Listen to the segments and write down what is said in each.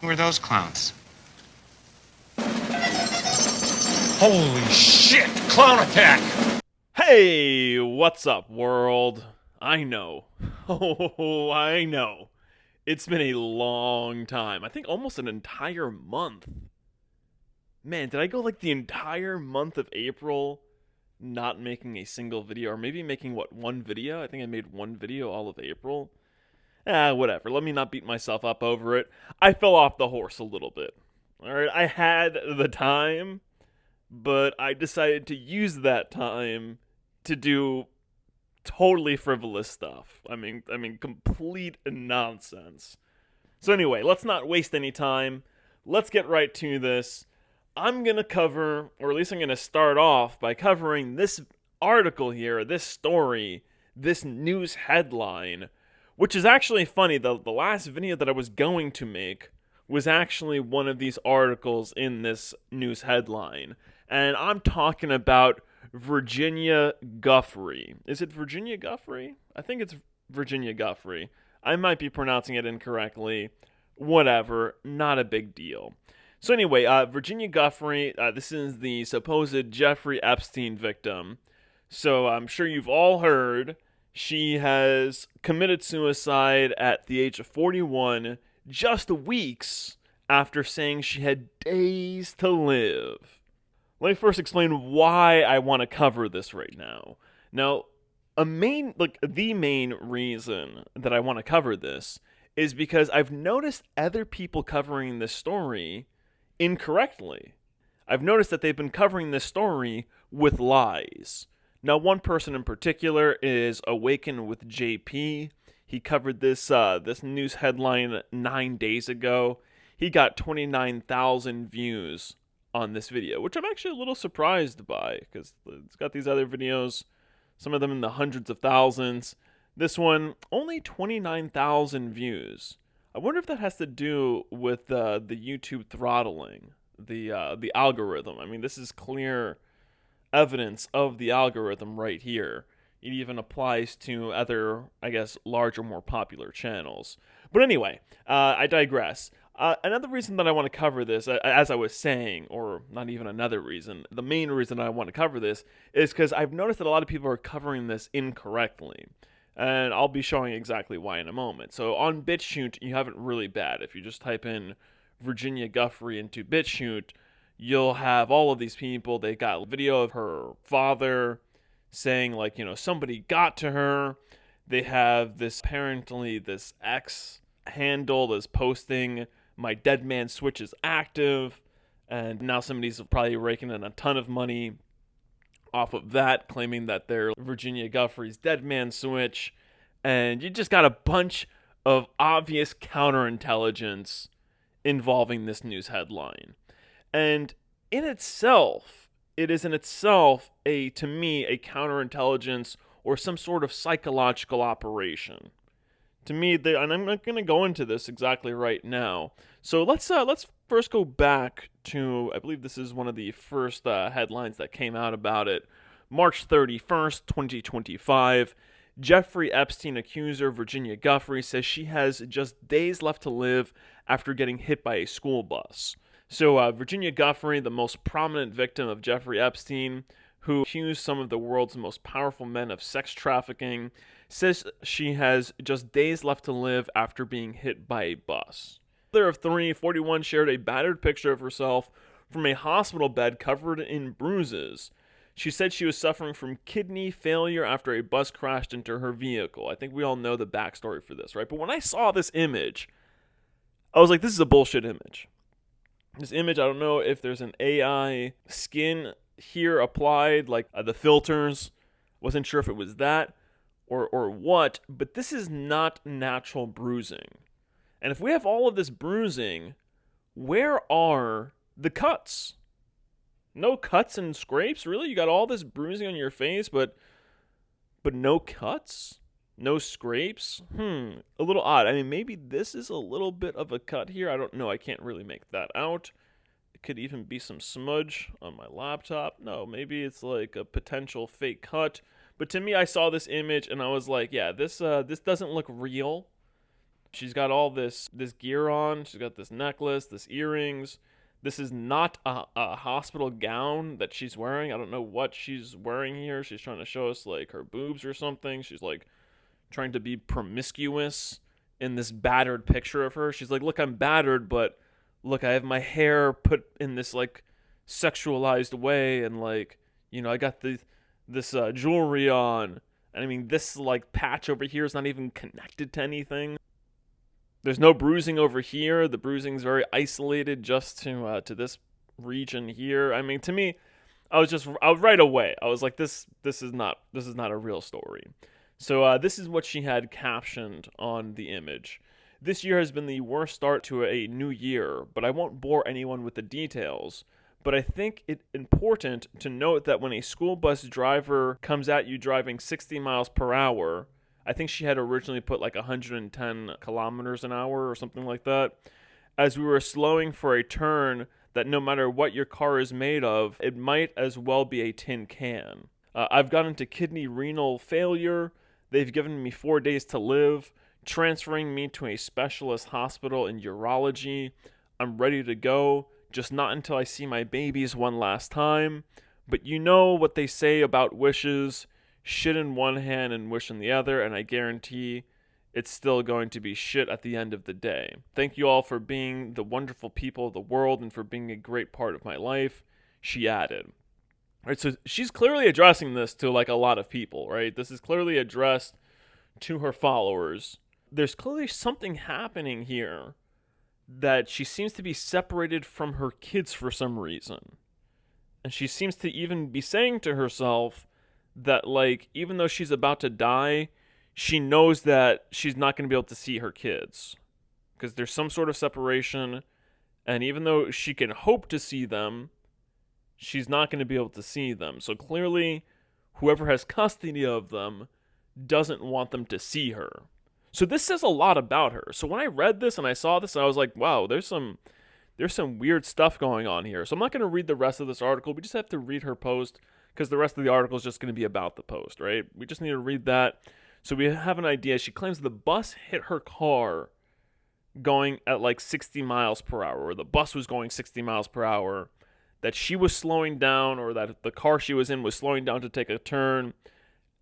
Who are those clowns? Holy shit! Clown attack! Hey, what's up, world? I know. Oh, I know. It's been a long time. I think almost an entire month. Man, did I go like the entire month of April not making a single video? Or maybe making, one video? I think I made one video all of April. Whatever. Let me not beat myself up over it. I fell off the horse a little bit. Alright, I had the time, but I decided to use that time to do totally frivolous stuff. I mean, complete nonsense. So anyway, let's not waste any time. Let's get right to this. I'm gonna cover, or at least I'm gonna start off by covering this article here, this story, this news headline, which is actually funny. The last video that I was going to make was actually one of these articles in this news headline. And I'm talking about Virginia Giuffre. Is it Virginia Giuffre? I think it's Virginia Giuffre. I might be pronouncing it incorrectly. Whatever, not a big deal. So anyway, Virginia Giuffre, this is the supposed Jeffrey Epstein victim. So I'm sure you've all heard she has committed suicide at the age of 41, just weeks after saying she had days to live. Let me first explain why I want to cover this right now. Now, the main reason that I want to cover this is because I've noticed other people covering this story incorrectly. I've noticed that they've been covering this story with lies. Now, one person in particular is Awaken with JP. He covered this news headline 9 days ago. He got 29,000 views on this video, which I'm actually a little surprised by, because it's got these other videos, some of them in the hundreds of thousands. This one, only 29,000 views. I wonder if that has to do with the YouTube throttling, the algorithm. I mean, this is clear evidence of the algorithm right here. It even applies to other, I guess, larger, more popular channels. But anyway, I digress. Another reason that I want to cover this, as I was saying, or not even another reason, the main reason I want to cover this is because I've noticed that a lot of people are covering this incorrectly. And I'll be showing exactly why in a moment. So on BitChute, you have it really bad. If you just type in Virginia Giuffre into BitChute, you'll have all of these people. They got a video of her father saying, like, somebody got to her. They have apparently this X handle that's posting, my dead man switch is active, and now somebody's probably raking in a ton of money off of that, claiming that they're Virginia Giuffre's dead man switch. And you just got a bunch of obvious counterintelligence involving this news headline. And it is in itself to me a counterintelligence or some sort of psychological operation. To me, and I'm not going to go into this exactly right now. So let's first go back to, I believe this is one of the first headlines that came out about it. March 31st, 2025. Jeffrey Epstein accuser Virginia Giuffre says she has just days left to live after getting hit by a school bus. So Virginia Giuffre, the most prominent victim of Jeffrey Epstein, who accused some of the world's most powerful men of sex trafficking, says she has just days left to live after being hit by a bus. Mother of three, 41, shared a battered picture of herself from a hospital bed covered in bruises. She said she was suffering from kidney failure after a bus crashed into her vehicle. I think we all know the backstory for this, right? But when I saw this image, I was like, this is a bullshit image. This image, I don't know if there's an AI skin here applied, like the filters. Wasn't sure if it was that or what, but this is not natural bruising. And if we have all of this bruising, where are the cuts? No cuts and scrapes? Really? You got all this bruising on your face, but no cuts? No scrapes? A little odd. I mean, maybe this is a little bit of a cut here. I don't know. I can't really make that out. It could even be some smudge on my laptop. No, maybe it's like a potential fake cut. But to me, I saw this image and I was like, yeah, this doesn't look real. She's got all this gear on. She's got this necklace, this earrings. This is not a hospital gown that she's wearing. I don't know what she's wearing here. She's trying to show us like her boobs or something. She's like trying to be promiscuous in this battered picture of her. She's like, look, I'm battered, but look, I have my hair put in this like sexualized way, and like, you know, I got this jewelry on. And I mean, this like patch over here is not even connected to anything. There's no bruising over here. The bruising's very isolated just to this region here. I mean, to me, I was right away. I was like, this is not a real story. So this is what she had captioned on the image. This year has been the worst start to a new year, but I won't bore anyone with the details. But I think it important to note that when a school bus driver comes at you driving 60 miles per hour, I think she had originally put like 110 kilometers an hour or something like that, as we were slowing for a turn that no matter what your car is made of, it might as well be a tin can. I've gotten into kidney renal failure. They've given me 4 days to live, transferring me to a specialist hospital in urology. I'm ready to go, just not until I see my babies one last time. But you know what they say about wishes. Shit in one hand and wish in the other, and I guarantee it's still going to be shit at the end of the day. Thank you all for being the wonderful people of the world and for being a great part of my life, she added. All right, so she's clearly addressing this to like a lot of people, right? This is clearly addressed to her followers. There's clearly something happening here that she seems to be separated from her kids for some reason. And she seems to even be saying to herself that, like, even though she's about to die, she knows that she's not going to be able to see her kids. Because there's some sort of separation, and even though she can hope to see them, she's not going to be able to see them. So clearly, whoever has custody of them doesn't want them to see her. So this says a lot about her. So when I read this and I saw this, I was like, wow, there's some weird stuff going on here. So I'm not going to read the rest of this article. We just have to read her post, because the rest of the article is just going to be about the post, right? We just need to read that so we have an idea. She claims the bus hit her car going at like 60 miles per hour, or the bus was going 60 miles per hour, that she was slowing down, or that the car she was in was slowing down to take a turn,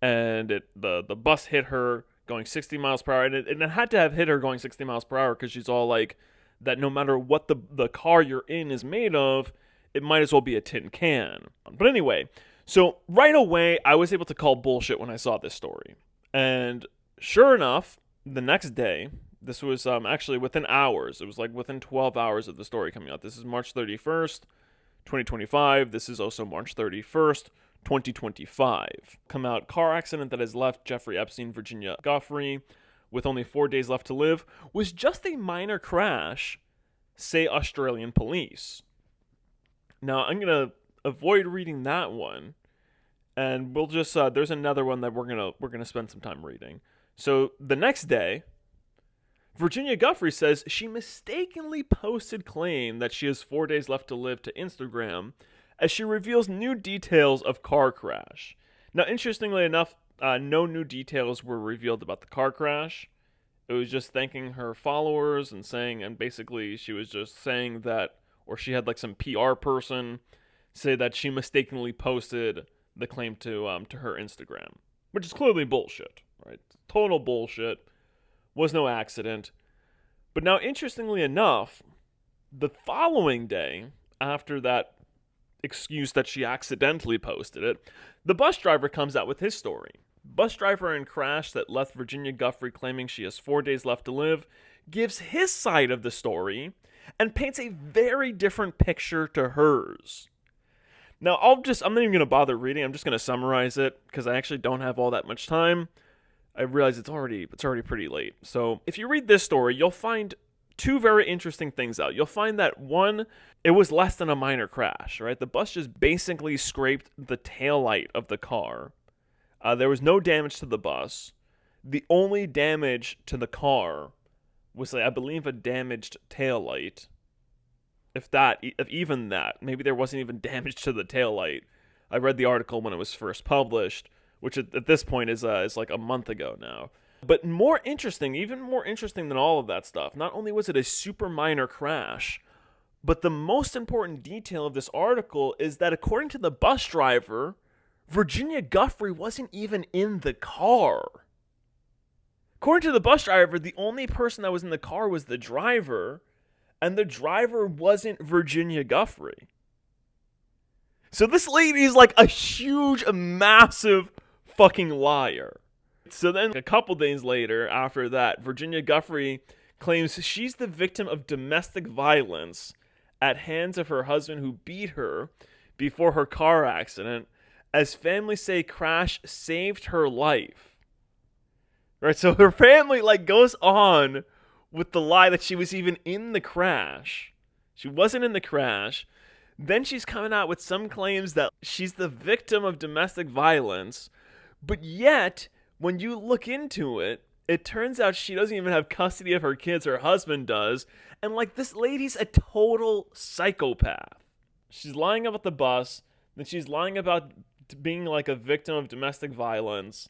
and the bus hit her going 60 miles per hour, and it had to have hit her going 60 miles per hour because she's all like, that no matter what the car you're in is made of, it might as well be a tin can. But anyway, so right away, I was able to call bullshit when I saw this story. And sure enough, the next day, this was actually within hours. It was like within 12 hours of the story coming out. This is March 31st, 2025. This is also March 31st, 2025. Come out, car accident that has left Jeffrey Epstein, Virginia Giuffre, with only 4 days left to live, was just a minor crash, say Australian police. Now, I'm going to avoid reading that one, and we'll just there's another one that we're gonna spend some time reading. So the next day, Virginia Giuffre says she mistakenly posted claim that she has 4 days left to live to Instagram, as she reveals new details of car crash. Now, interestingly enough, no new details were revealed about the car crash. It was just thanking her followers and basically she was just saying that, or she had like some PR person say that she mistakenly posted the claim to her Instagram, which is clearly bullshit, right? Total bullshit. Was no accident. But now, interestingly enough, the following day, after that excuse that she accidentally posted it, the bus driver comes out with his story. Bus driver in crash that left Virginia Giuffre claiming she has 4 days left to live gives his side of the story and paints a very different picture to hers. Now, I'm not even going to bother reading. I'm just going to summarize it because I actually don't have all that much time. I realize it's already pretty late. So if you read this story, you'll find two very interesting things out. You'll find that one, it was less than a minor crash, right? The bus just basically scraped the taillight of the car. There was no damage to the bus. The only damage to the car was, I believe, a damaged taillight. If even that. Maybe there wasn't even damage to the taillight. I read the article when it was first published, which at this point is like a month ago now. But more interesting, even more interesting than all of that stuff, not only was it a super minor crash, but the most important detail of this article is that according to the bus driver, Virginia Guffrey wasn't even in the car. According to the bus driver, the only person that was in the car was the driver, and the driver wasn't Virginia Guffrey. So this lady is like a huge, massive fucking liar. So then a couple days later, after that, Virginia Guffrey claims she's the victim of domestic violence at hands of her husband who beat her before her car accident, as families say crash saved her life. Right, so her family goes on with the lie that she was even in the crash. She wasn't in the crash. Then she's coming out with some claims that she's the victim of domestic violence, but yet, when you look into it, it turns out she doesn't even have custody of her kids, her husband does, and this lady's a total psychopath. She's lying about the bus, then she's lying about being a victim of domestic violence,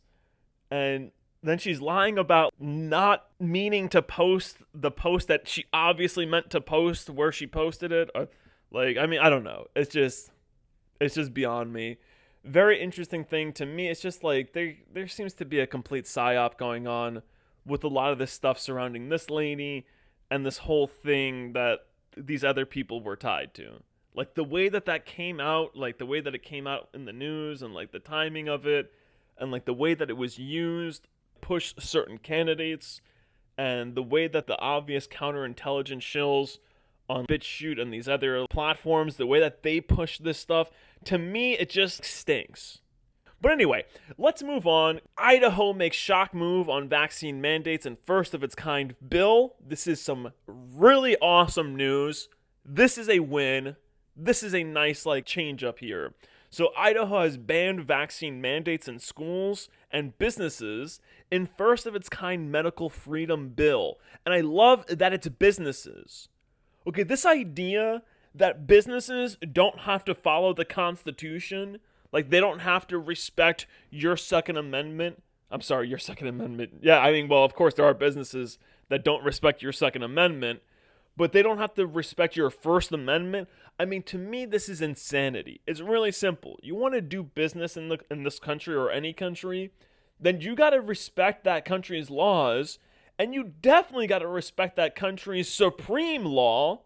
and then she's lying about not meaning to post the post that she obviously meant to post where she posted it. I don't know. It's just beyond me. Very interesting thing to me. It's just there seems to be a complete psyop going on with a lot of this stuff surrounding this lady and this whole thing that these other people were tied to. The way that came out, the way that it came out in the news and the timing of it and the way that it was used push certain candidates, and the way that the obvious counterintelligence shills on BitChute and these other platforms, the way that they push this stuff, to me, it just stinks. But anyway, let's move on. Idaho makes shock move on vaccine mandates and first of its kind bill. This is some really awesome news. This is a win. This is a nice change up here. So Idaho has banned vaccine mandates in schools and businesses in first of its kind medical freedom bill. And I love that it's businesses. Okay, this idea that businesses don't have to follow the Constitution, they don't have to respect your Second Amendment. I'm sorry, your Second Amendment. Yeah, of course there are businesses that don't respect your Second Amendment, but they don't have to respect your First Amendment. To me, this is insanity. It's really simple. You want to do business in this country or any country, then you got to respect that country's laws, and you definitely got to respect that country's supreme law,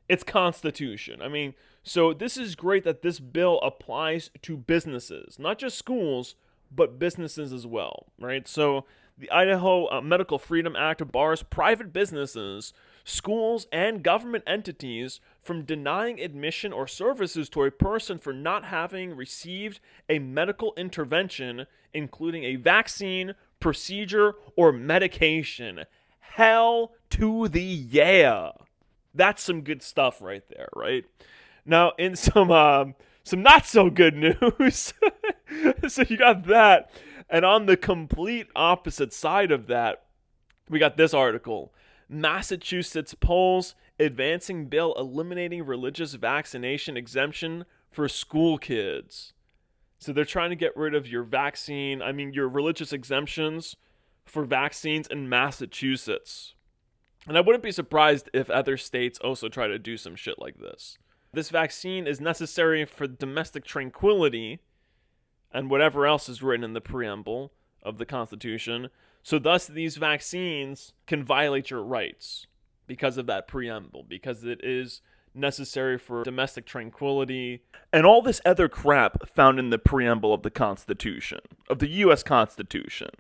its Constitution. So this is great that this bill applies to businesses, not just schools, but businesses as well, right? So the Idaho Medical Freedom Act bars private businesses, schools, and government entities from denying admission or services to a person for not having received a medical intervention, including a vaccine, procedure, or medication. Hell to the yeah. That's some good stuff right there, right? Now, in some not so good news, so you got that, and on the complete opposite side of that, we got this article. Massachusetts polls advancing bill eliminating religious vaccination exemption for school kids. So they're trying to get rid of your your religious exemptions for vaccines in Massachusetts. And I wouldn't be surprised if other states also try to do some shit like this. This vaccine is necessary for domestic tranquility and whatever else is written in the preamble of the Constitution. So thus, these vaccines can violate your rights because of that preamble, because it is necessary for domestic tranquility and all this other crap found in the preamble of the Constitution, of the U.S. Constitution,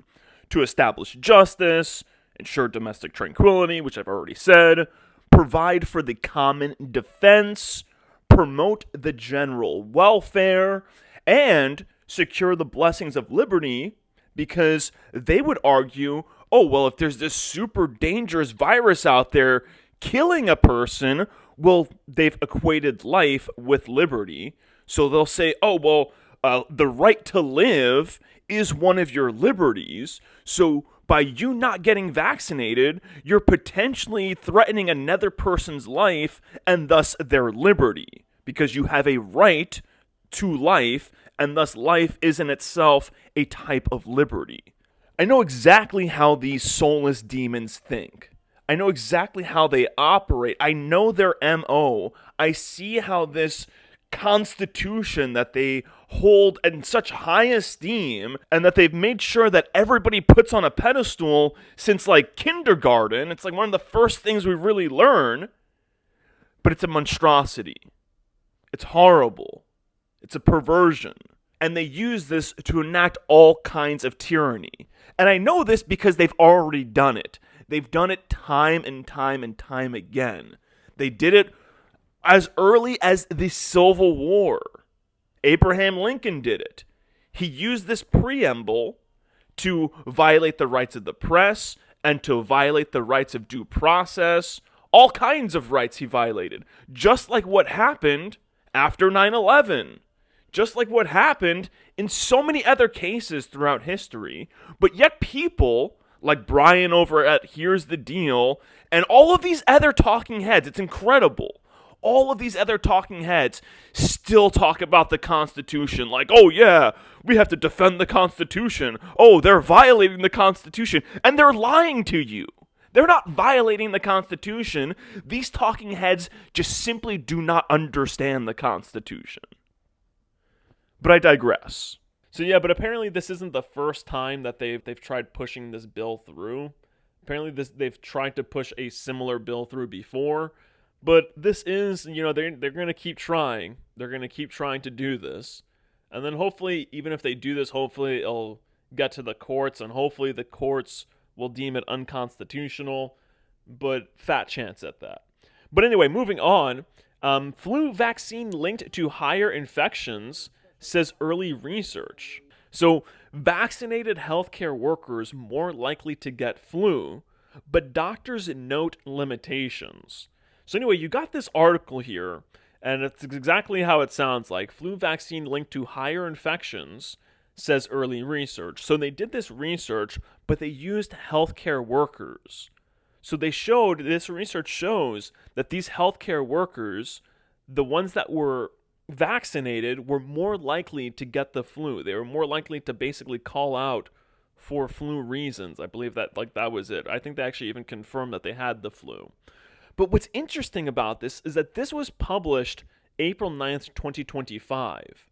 to establish justice, ensure domestic tranquility, which I've already said, provide for the common defense, promote the general welfare, and secure the blessings of liberty, because they would argue, oh, well, if there's this super dangerous virus out there killing a person, well, they've equated life with liberty. So they'll say, oh, well, the right to live is one of your liberties. So by you not getting vaccinated, you're potentially threatening another person's life and thus their liberty, because you have a right to life, and thus life is in itself a type of liberty. I know exactly how these soulless demons think. I know exactly how they operate. I know their MO. I see how this constitution that they hold in such high esteem and that they've made sure that everybody puts on a pedestal since like kindergarten. It's like one of the first things we really learn. But it's a monstrosity. It's horrible. It's a perversion. And they use this to enact all kinds of tyranny. And I know this because they've already done it. They've done it time and time and time again. They did it as early as the Civil War. Abraham Lincoln did it. He used this preamble to violate the rights of the press and to violate the rights of due process. All kinds of rights he violated. Just like what happened after 9/11. Just like what happened in so many other cases throughout history. But yet people like Brian over at Here's the Deal and all of these other talking heads, it's incredible. All of these other talking heads still talk about the Constitution like, oh yeah, we have to defend the Constitution. Oh, they're violating the Constitution. And they're lying to you. They're not violating the Constitution. These talking heads just simply do not understand the Constitution. But I digress. So yeah, but apparently this isn't the first time that they've tried pushing this bill through. Apparently they've tried to push a similar bill through before. But this is, they're going to keep trying. They're going to keep trying to do this. And then hopefully, even if they do this, hopefully it'll get to the courts, and hopefully the courts will deem it unconstitutional, but fat chance at that. But anyway, moving on. Flu vaccine linked to higher infections, says early research. So, vaccinated healthcare workers more likely to get flu, but doctors note limitations. So anyway, you got this article here, and it's exactly how it sounds like. Flu vaccine linked to higher infections, says early research. So they did this research, but they used healthcare workers. So this research shows that these healthcare workers, the ones that were vaccinated, were more likely to get the flu. They were more likely to basically call out for flu reasons. I believe that was it. I think they actually even confirmed that they had the flu. But what's interesting about this is that this was published April 9th, 2025.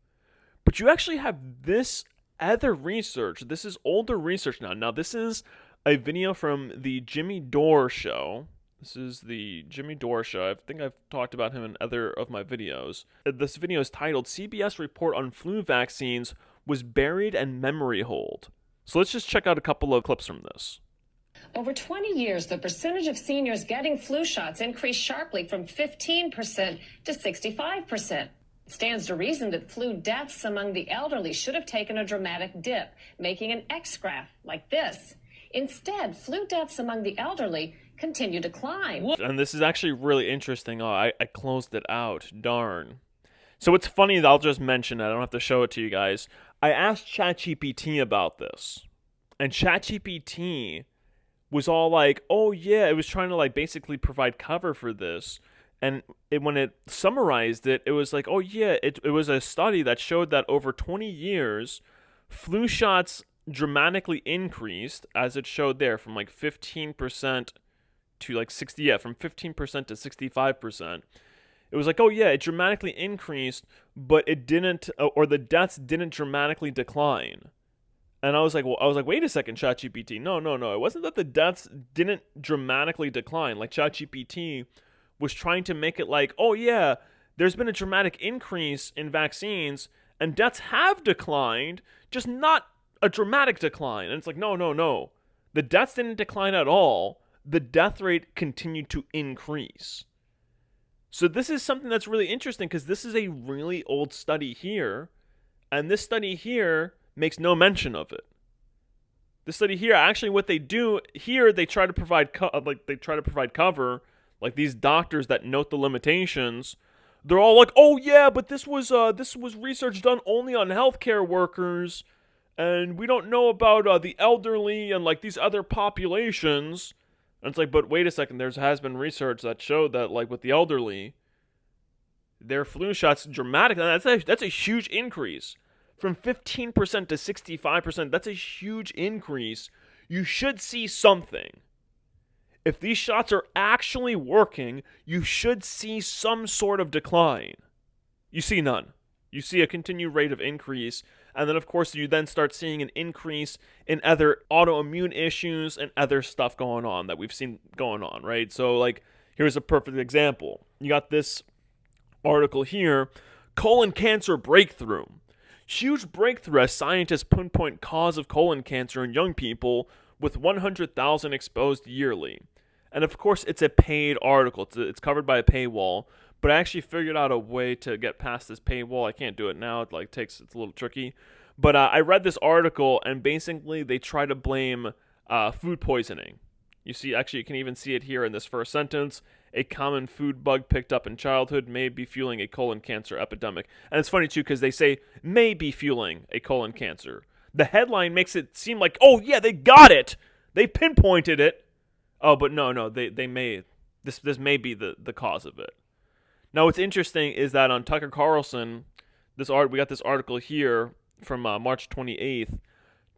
But you actually have this other research. This is older research now. Now, this is a video from the Jimmy Dore show. This is the Jimmy Dore show. I think I've talked about him in other of my videos. This video is titled, CBS Report on Flu Vaccines Was Buried and Memory Hold. So let's just check out a couple of clips from this. Over 20 years, the percentage of seniors getting flu shots increased sharply from 15% to 65%. It stands to reason that flu deaths among the elderly should have taken a dramatic dip, making an X graph like this. Instead, flu deaths among the elderly continue to climb. And this is actually really interesting. Oh, I closed it out. Darn. So it's funny that I'll just mention it. I don't have to show it to you guys. I asked ChatGPT about this. And ChatGPT was all like, oh yeah, it was trying to basically provide cover for this. And when it summarized it, it was like, oh yeah, it was a study that showed that over 20 years, flu shots dramatically increased, as it showed there, from 15% to 60, yeah, from 15% to 65%. It was like, oh yeah, it dramatically increased, but it didn't, or the deaths didn't dramatically decline. And I was like, wait a second, ChatGPT. No. It wasn't that the deaths didn't dramatically decline. ChatGPT was trying to make it oh yeah, there's been a dramatic increase in vaccines and deaths have declined, just not a dramatic decline. And it's like, no. The deaths didn't decline at all. The death rate continued to increase. So this is something that's really interesting because this is a really old study here. And this study here makes no mention of it. This study here, actually, what they do here, they try to provide cover. These doctors that note the limitations, they're all like, "Oh yeah, but this was research done only on healthcare workers, and we don't know about the elderly and these other populations." And it's like, but wait a second, there has been research that showed that with the elderly, their flu shots dramatically. That's a huge increase. From 15% to 65%, that's a huge increase you should see something. If these shots are actually working, you should see some sort of decline. You see none. You see a continued rate of increase, and then of course you then start seeing an increase in other autoimmune issues and other stuff going on that we've seen going on, right? So like, here's a perfect example. You got this article here, colon cancer breakthrough. Huge breakthrough as scientists pinpoint cause of colon cancer in young people with 100,000 exposed yearly. And of course, it's a paid article. It's covered by a paywall. But I actually figured out a way to get past this paywall. I can't do it now. It's a little tricky. But I read this article, and basically they try to blame food poisoning. You can even see it here in this first sentence. A common food bug picked up in childhood may be fueling a colon cancer epidemic. And it's funny, too, because they say may be fueling a colon cancer. The headline makes it seem like, oh, yeah, they got it. They pinpointed it. Oh, but no, they may. This may be the cause of it. Now, what's interesting is that on Tucker Carlson, we got this article here from March 28th.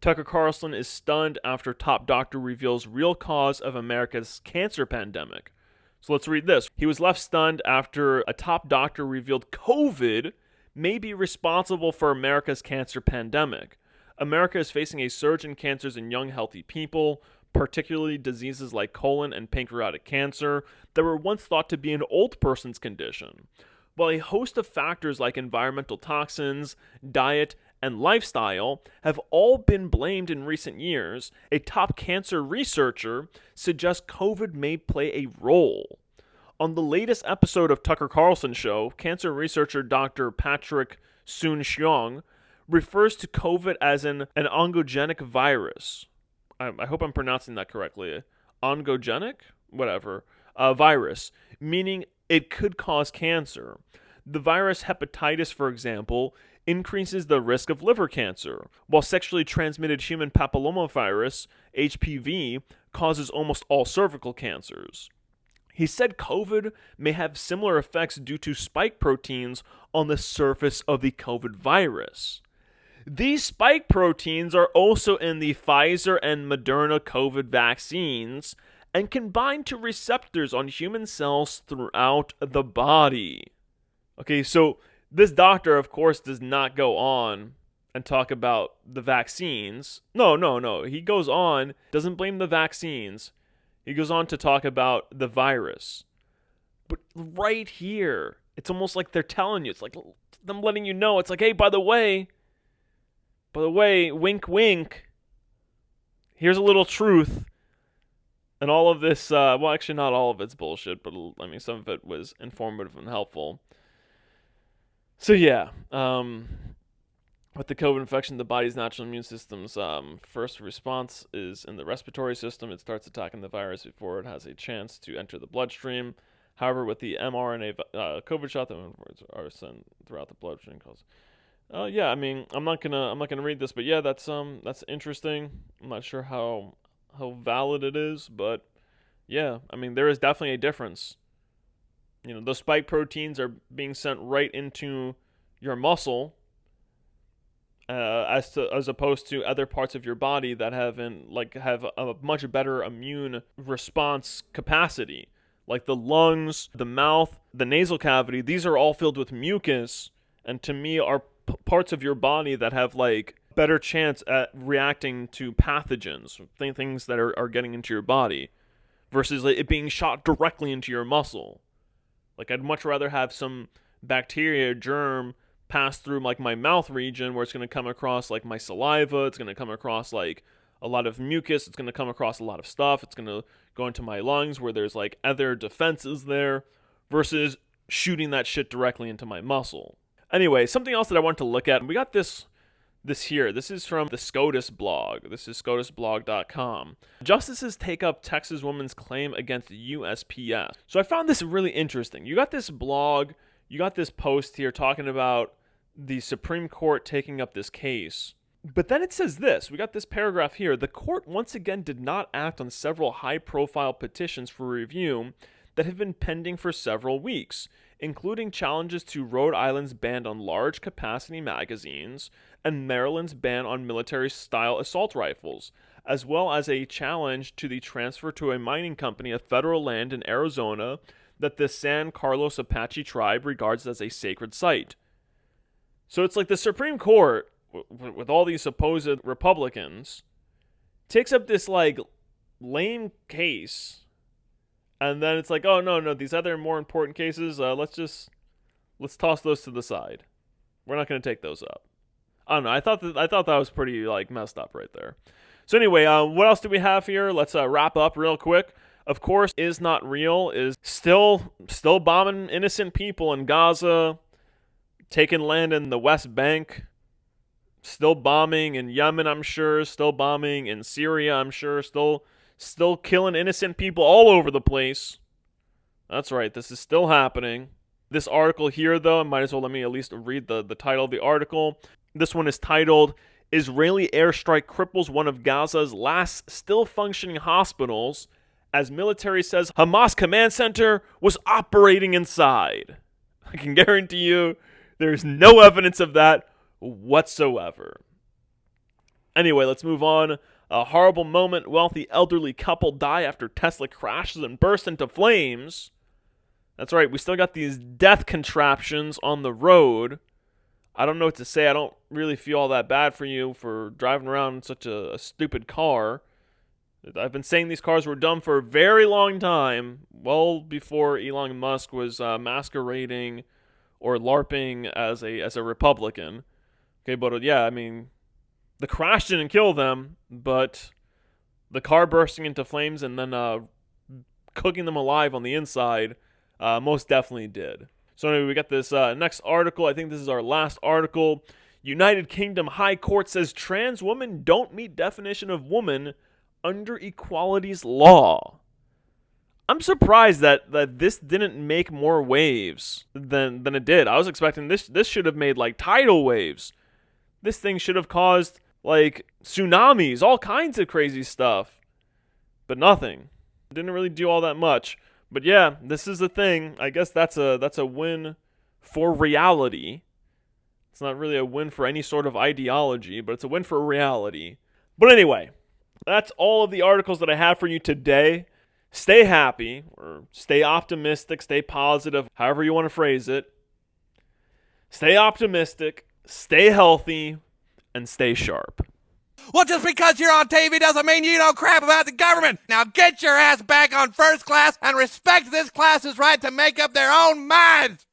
Tucker Carlson is stunned after top doctor reveals real cause of America's cancer pandemic. So let's read this. He was left stunned after a top doctor revealed COVID may be responsible for America's cancer pandemic. America is facing a surge in cancers in young, healthy people, particularly diseases like colon and pancreatic cancer that were once thought to be an old person's condition. While a host of factors like environmental toxins, diet, and lifestyle have all been blamed in recent years, a top cancer researcher suggests COVID may play a role. On the latest episode of Tucker Carlson Show, cancer researcher Dr. Patrick Soon-Shiong refers to COVID as an oncogenic virus. I hope I'm pronouncing that correctly. Oncogenic? Whatever. Virus, meaning it could cause cancer. The virus hepatitis, for example, increases the risk of liver cancer, while sexually transmitted human papillomavirus, HPV, causes almost all cervical cancers. He said COVID may have similar effects due to spike proteins on the surface of the COVID virus. These spike proteins are also in the Pfizer and Moderna COVID vaccines and can bind to receptors on human cells throughout the body. Okay, so this doctor, of course, does not go on and talk about the vaccines. No. He goes on, doesn't blame the vaccines. He goes on to talk about the virus. But right here, it's almost like they're telling you. It's like them letting you know. It's like, hey, by the way, wink, wink, here's a little truth. And all of this, well, actually not all of it's bullshit, but I mean, some of it was informative and helpful. So yeah, with the COVID infection, the body's natural immune system's first response is in the respiratory system. It starts attacking the virus before it has a chance to enter the bloodstream. However, with the mRNA COVID shot, the are sent throughout the bloodstream. Yeah, I mean, I'm not gonna read this, but yeah, that's interesting. I'm not sure how valid it is, but yeah, I mean, there is definitely a difference. You know, those spike proteins are being sent right into your muscle, as opposed to other parts of your body that have a much better immune response capacity, like the lungs, the mouth, the nasal cavity. These are all filled with mucus, and to me are parts of your body that have like better chance at reacting to pathogens, things that are getting into your body, versus like, it being shot directly into your muscle. Like, I'd much rather have some bacteria, germ, pass through, like, my mouth region where it's going to come across, like, my saliva. It's going to come across, like, a lot of mucus. It's going to come across a lot of stuff. It's going to go into my lungs where there's, like, other defenses there versus shooting that shit directly into my muscle. Anyway, something else that I want to look at. We got this here. This is from the SCOTUS blog. This is scotusblog.com. Justices take up Texas woman's claim against USPS. So I found this really interesting. You got this blog, you got this post here talking about the Supreme Court taking up this case. But then it says this. We got this paragraph here. The court once again did not act on several high-profile petitions for review that have been pending for several weeks, including challenges to Rhode Island's ban on large-capacity magazines and Maryland's ban on military-style assault rifles, as well as a challenge to the transfer to a mining company of federal land in Arizona that the San Carlos Apache tribe regards as a sacred site. So it's like the Supreme Court, with all these supposed Republicans, takes up this like lame case, and then it's like, oh no, these other more important cases, let's toss those to the side. We're not going to take those up. I don't know. I thought that was pretty like messed up right there. So anyway, what else do we have here? Let's wrap up real quick. Of course, is not real is still bombing innocent people in Gaza, taking land in the West Bank, still bombing in Yemen, I'm sure, still bombing in Syria, I'm sure, still killing innocent people all over the place. That's right, this is still happening. This article here, though, I might as well let me at least read the title of the article. This one is titled, Israeli Airstrike Cripples One of Gaza's Last Still Functioning Hospitals as Military Says Hamas Command Center was operating inside. I can guarantee you there's no evidence of that whatsoever. Anyway, let's move on. A horrible moment. Wealthy elderly couple die after Tesla crashes and bursts into flames. That's right, we still got these death contraptions on the road. I don't know what to say. I don't really feel all that bad for you for driving around in such a stupid car. I've been saying these cars were dumb for a very long time, well before Elon Musk was masquerading or LARPing as a Republican. Okay, but yeah, I mean, the crash didn't kill them, but the car bursting into flames and then cooking them alive on the inside most definitely did. So anyway, we got this next article. I think this is our last article. United Kingdom High Court says trans women don't meet definition of woman under equalities law. I'm surprised that this didn't make more waves than it did. I was expecting this should have made like tidal waves. This thing should have caused like tsunamis, all kinds of crazy stuff. But nothing. It didn't really do all that much. But yeah, this is the thing. I guess that's a win for reality. It's not really a win for any sort of ideology, but it's a win for reality. But anyway, that's all of the articles that I have for you today. Stay happy, or stay optimistic, stay positive, however you want to phrase it. Stay optimistic, stay healthy, and stay sharp. Well, just because you're on TV doesn't mean you know crap about the government. Now get your ass back on first class and respect this class's right to make up their own minds.